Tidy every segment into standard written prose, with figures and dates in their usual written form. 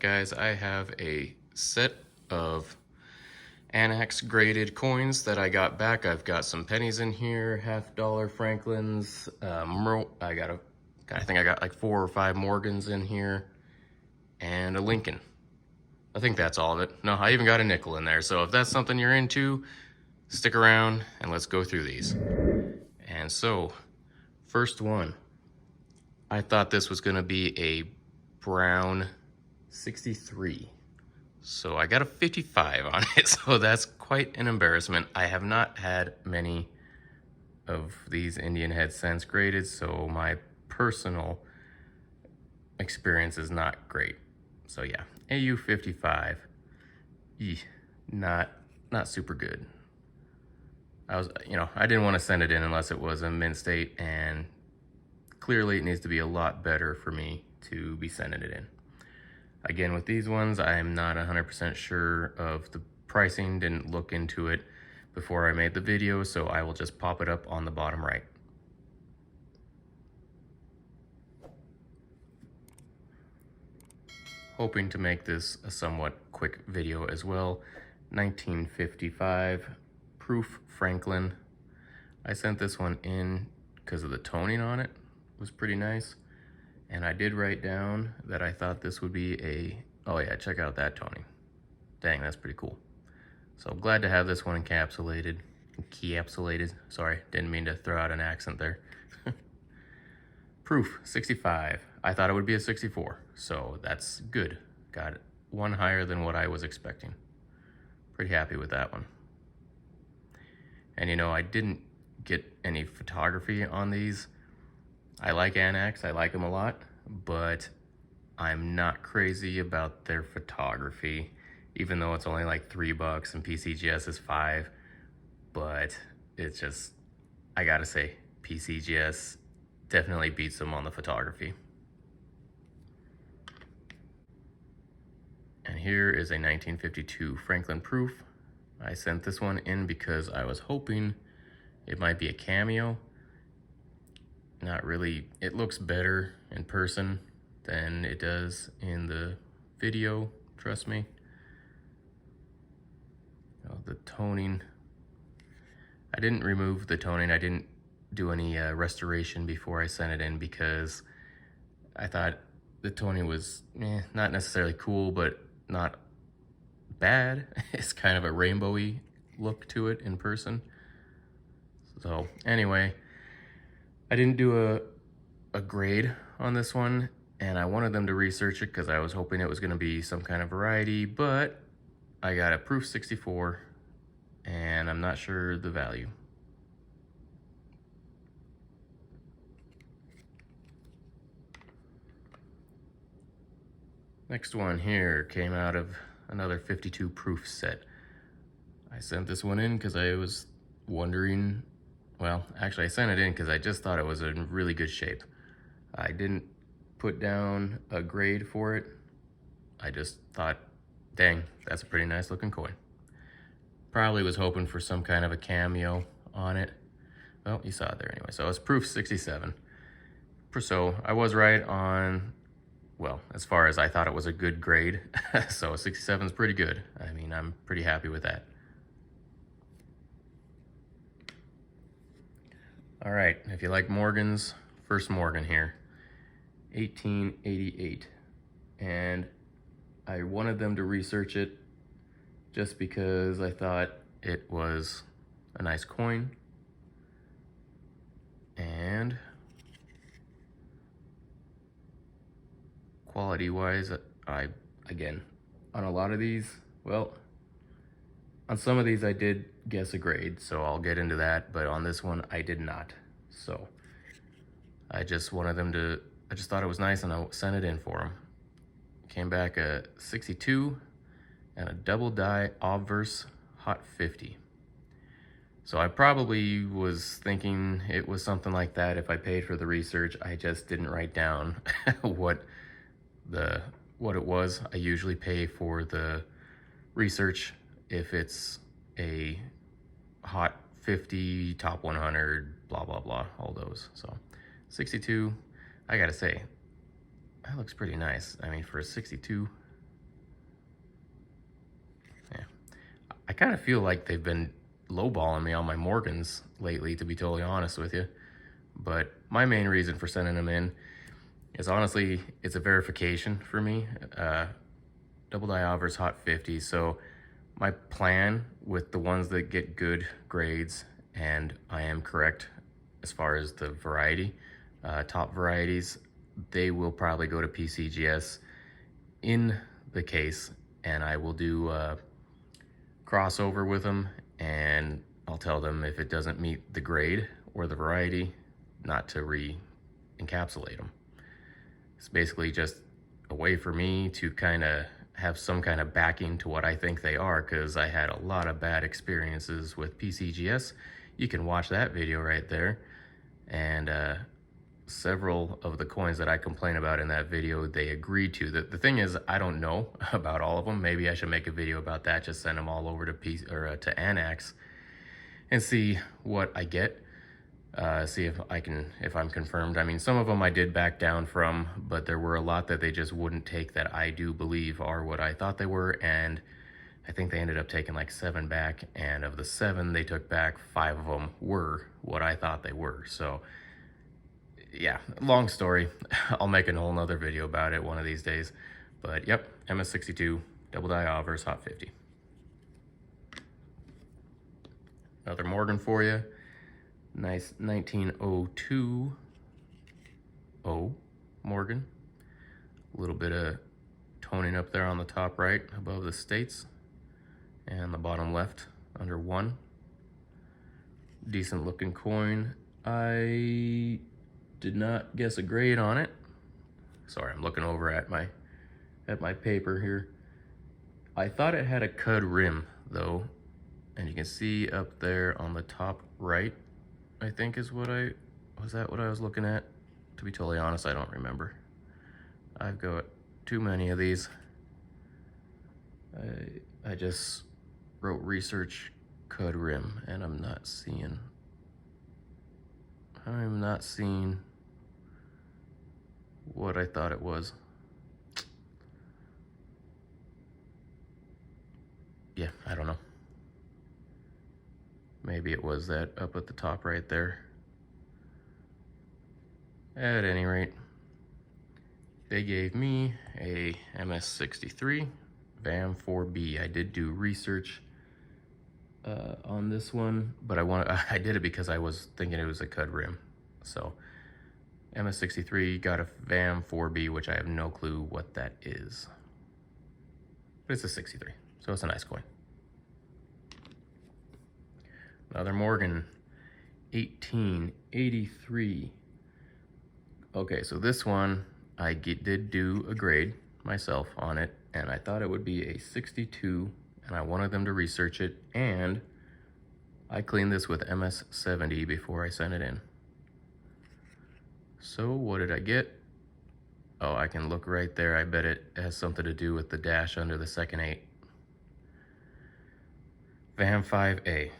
guys, I have a set of ANACS graded coins that I got back. I've got some pennies in here, $50 Franklins. I think I got like 4 or 5 Morgans in here, and a Lincoln. I think that's all of it. No, I even got a nickel in there. So if that's something you're into, stick around and let's go through these. And so, first one, I thought this was gonna be a brown 63. So I got a 55 on it, so that's quite an embarrassment. I have not had many of these Indian head since graded, so my personal experience is not great. So yeah, AU 55, not super good. I didn't want to send it in unless it was a mint state, and clearly it needs to be a lot better for me to be sending it in. Again, with these ones, I'm not 100% sure of the pricing, didn't look into it before I made the video, so I will just pop it up on the bottom right. Hoping to make this a somewhat quick video as well. 1955 proof Franklin. I sent this one in because of the toning on it. It was pretty nice. And I did write down that I thought this would be oh yeah, check out that toning. Dang, that's pretty cool. So I'm glad to have this one encapsulated. Sorry, didn't mean to throw out an accent there. Proof, 65. I thought it would be a 64, so that's good. Got it one higher than what I was expecting. Pretty happy with that one. And I didn't get any photography on these. I like ANACS, I like them a lot, but I'm not crazy about their photography, even though it's only like $3 and pcgs is $5. But it's just, I gotta say, pcgs definitely beats them on the photography. And here is a 1952 Franklin proof. I sent this one in because I was hoping it might be a cameo. Not really. It looks better in person than it does in the video, trust me. The toning, I didn't remove the toning. I didn't do any restoration before I sent it in because I thought the toning was not necessarily cool, but not bad. It's kind of a rainbowy look to it in person. So anyway, I didn't do a grade on this one, and I wanted them to research it because I was hoping it was going to be some kind of variety, but I got a proof 64, and I'm not sure the value. Next one here came out of another 52 proof set. I sent this one in because I was wondering. Well, actually I sent it in because I just thought it was in really good shape. I didn't put down a grade for it. I just thought, dang, that's a pretty nice looking coin. Probably was hoping for some kind of a cameo on it. Well, you saw it there anyway. So it's proof 67. So I was right on, well, as far as I thought it was a good grade. So 67 is pretty good. I mean, I'm pretty happy with that. All right, if you like Morgans, first Morgan here, 1888. And I wanted them to research it just because I thought it was a nice coin. And quality-wise, again, on a lot of these, well, on some of these I did guess a grade, so I'll get into that, but on this one I did not. So I just wanted them to, I just thought it was nice and I sent it in for them. Came back a 62 and a double die obverse hot 50. So I probably was thinking it was something like that if I paid for the research. I just didn't write down what it was. I usually pay for the research if it's a hot 50, top 100, blah, blah, blah, all those. So 62, I gotta say, that looks pretty nice. I mean, for a 62, kind of feel like they've been lowballing me on my Morgans lately, to be totally honest with you. But my main reason for sending them in is honestly, it's a verification for me. Double diovers, hot 50. So my plan with the ones that get good grades, and I am correct as far as the variety, top varieties, they will probably go to pcgs in the case, and I will do crossover with them, and I'll tell them if it doesn't meet the grade or the variety, not to re-encapsulate them. It's basically just a way for me to kind of have some kind of backing to what I think they are, because I had a lot of bad experiences with pcgs. You can watch that video right there, and several of the coins that I complain about in that video, they agreed to. The thing is, I don't know about all of them. Maybe I should make a video about that, just send them all over to to ANACS and see what I get. See if I'm confirmed. I mean, some of them I did back down from, but there were a lot that they just wouldn't take that I do believe are what I thought they were, and I think they ended up taking like 7 back, and of the 7 they took back, 5 of them were what I thought they were. So yeah, long story. I'll make a whole nother video about it one of these days. But yep, MS62, double diovers, hot 50. Another Morgan for you. Nice 1902 Morgan. A little bit of toning up there on the top right above the states, and the bottom left under 1. Decent looking coin. I did not guess a grade on it. Sorry, I'm looking over at my paper here. I thought it had a cud rim though, and you can see up there on the top right, I think is what was that what I was looking at? To be totally honest, I don't remember. I've got too many of these. I just wrote research cud rim, and I'm not seeing what I thought it was. Yeah, I don't know. Maybe it was that up at the top right there. At any rate, they gave me a MS63 VAM 4B. I did do research on this one, but I did it because I was thinking it was a cud rim. So MS63 got a VAM 4B, which I have no clue what that is. But it's a 63, so it's a nice coin. Another Morgan, 1883. Okay, so this one, I did do a grade myself on it, and I thought it would be a 62, and I wanted them to research it, and I cleaned this with MS70 before I sent it in. So what did I get? Oh, I can look right there. I bet it has something to do with the dash under the second 8. VAM 5A.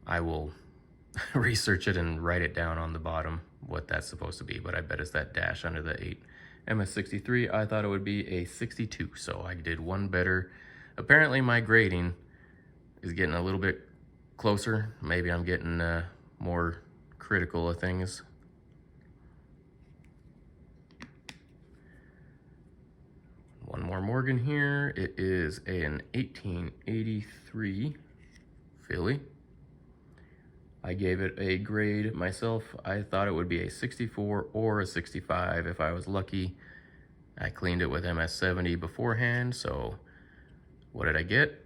I will research it and write it down on the bottom what that's supposed to be, but I bet it's that dash under the 8. MS63, I thought it would be a 62, so I did one better. Apparently my grading is getting a little bit closer. Maybe I'm getting more critical of things. One more Morgan here. It is an 1883 Philly. I gave it a grade myself. I thought it would be a 64 or a 65 if I was lucky. I cleaned it with MS70 beforehand, so what did I get?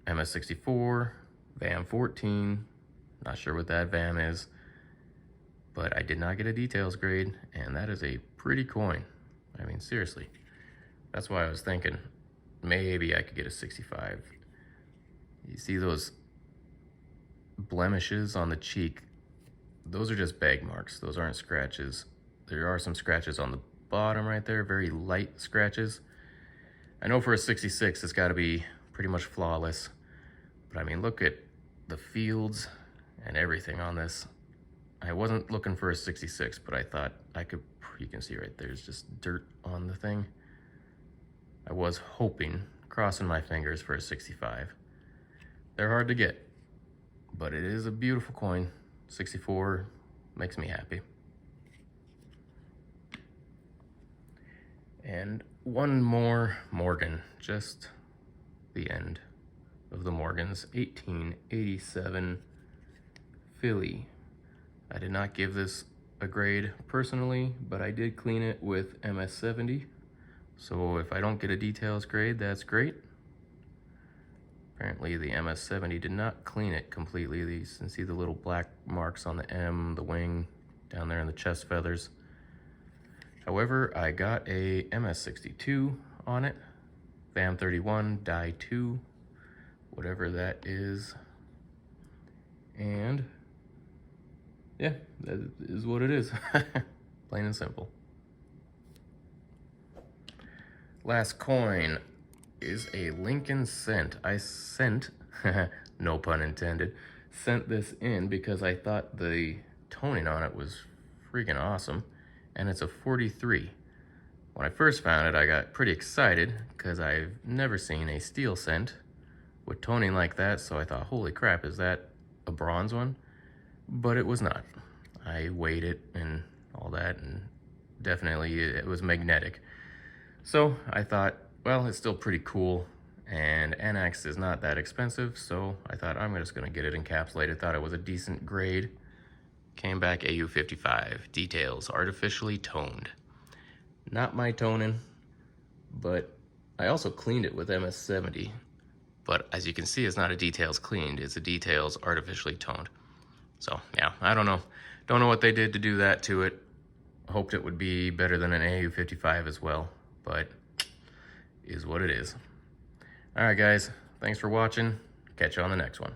MS64, VAM 14, not sure what that VAM is, but I did not get a details grade, and that is a pretty coin. I mean, seriously. That's why I was thinking maybe I could get a 65. You see those blemishes on the cheek? Those are just bag marks. Those aren't scratches. There are some scratches on the bottom right there, very light scratches. I know for a 66 it's got to be pretty much flawless, but I mean, look at the fields and everything on this. I wasn't looking for a 66, but I thought I could. You can see right there's just dirt on the thing. I was hoping, crossing my fingers for a 65. They're hard to get, but it is a beautiful coin. 64 makes me happy. And one more Morgan, just the end of the Morgans. 1887 Philly. I did not give this a grade personally, but I did clean it with MS70. So if I don't get a details grade, that's great. Apparently the MS70 did not clean it completely. You can see the little black marks on the M, the wing, down there in the chest feathers. However, I got a MS62 on it, VAM31, die 2, whatever that is. And yeah, that is what it is. Plain and simple. Last coin is a Lincoln cent. I sent, no pun intended, sent this in because I thought the toning on it was freaking awesome. And it's a 43. When I first found it, I got pretty excited because I've never seen a steel cent with toning like that, so I thought, holy crap, is that a bronze one? But it was not. I weighed it and all that, and definitely it was magnetic. So I thought, well, it's still pretty cool, and ANACS is not that expensive, so I thought I'm just gonna get it encapsulated. Thought it was a decent grade. Came back AU55, details artificially toned. Not my toning, but I also cleaned it with MS70. But as you can see, it's not a details cleaned, it's a details artificially toned. So yeah, I don't know. Don't know what they did to do that to it. Hoped it would be better than an AU55 as well, but is what it is. All right, guys, thanks for watching. Catch you on the next one.